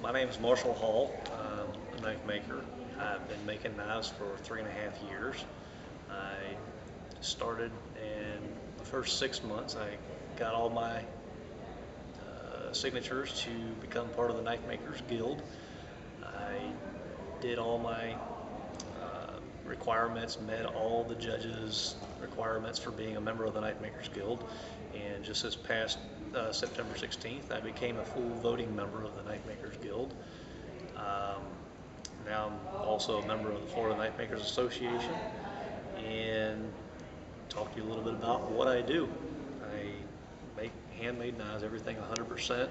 My name is Marshall Hall. I'm a knife maker. I've been making knives for 3.5 years. I started in the first 6 months. I got all my signatures to become part of the Knifemakers Guild. I did all my requirements, met all the judges' requirements for being a member of the Knifemakers Guild, and just this past September 16th, I became a full voting member of the Knifemakers Guild. Now I'm also a member of the Florida Knifemakers Association, and talk to you a little bit about what I do. I make handmade knives, everything 100%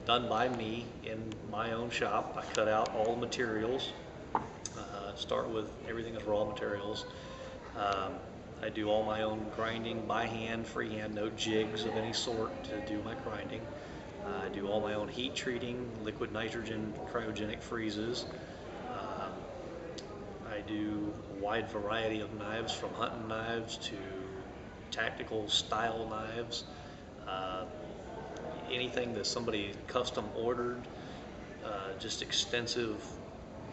done by me in my own shop. I cut out all the materials, start with everything as raw materials. I do all my own grinding by hand, freehand, no jigs of any sort to do my grinding. I do all my own heat treating, liquid nitrogen, cryogenic freezes. I do a wide variety of knives, from hunting knives to tactical style knives. Anything that somebody custom ordered, just extensive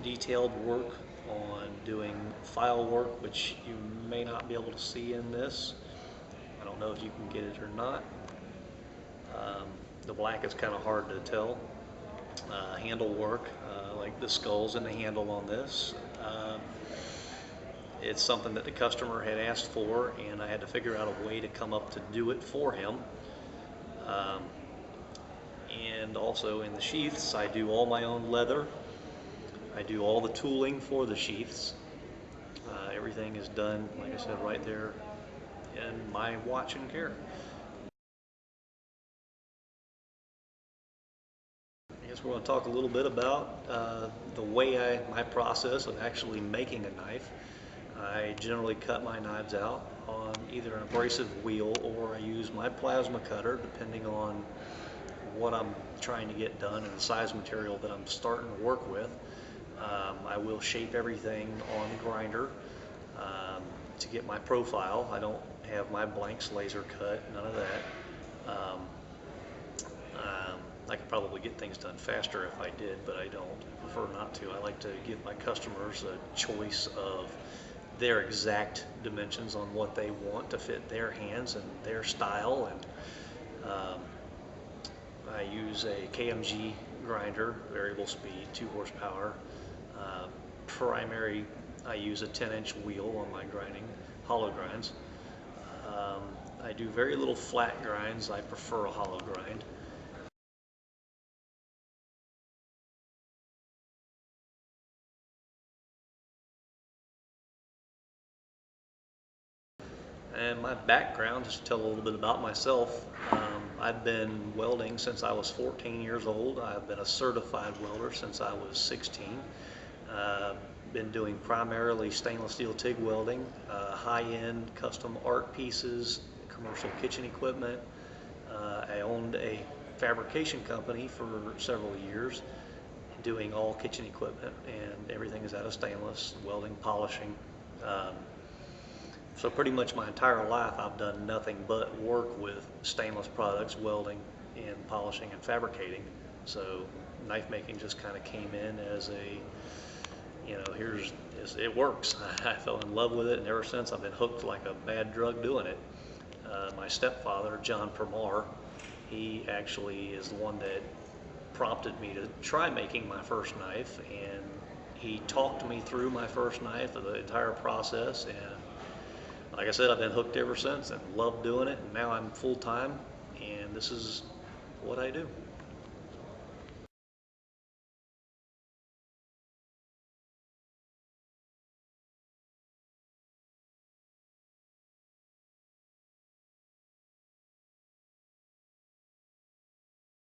detailed work on doing file work, which you may not be able to see in this. I don't know if you can get it or not. The black is kind of hard to tell. Handle work, like the skulls and the handle on this. It's something that the customer had asked for, and I had to figure out a way to come up to do it for him. And also in the sheaths, I do all my own leather. I do all the tooling for the sheaths. Everything is done, like I said, right there in my watch and care. I guess we're going to talk a little bit about my process of actually making a knife. I generally cut my knives out on either an abrasive wheel, or I use my plasma cutter depending on what I'm trying to get done and the size material that I'm starting to work with. I will shape everything on the grinder to get my profile. I don't have my blanks laser cut, none of that. I could probably get things done faster if I did, but I don't. I prefer not to. I like to give my customers a choice of their exact dimensions on what they want to fit their hands and their style. And I use a KMG grinder, variable speed, 2 horsepower. Primary, I use a 10-inch wheel on my grinding, hollow grinds. I do very little flat grinds. I prefer a hollow grind. And my background, just to tell a little bit about myself, I've been welding since I was 14 years old. I've been a certified welder since I was 16. Been doing primarily stainless steel TIG welding, high-end custom art pieces, commercial kitchen equipment. I owned a fabrication company for several years, doing all kitchen equipment, and everything is out of stainless, welding, polishing. So pretty much my entire life I've done nothing but work with stainless products, welding and polishing and fabricating. So knife making just kind of came in as a, it works. I fell in love with it, and ever since I've been hooked like a bad drug doing it. My stepfather, John Permar, he actually is the one that prompted me to try making my first knife, and he talked me through my first knife, the entire process, and like I said, I've been hooked ever since and love doing it, and now I'm full-time, and this is what I do.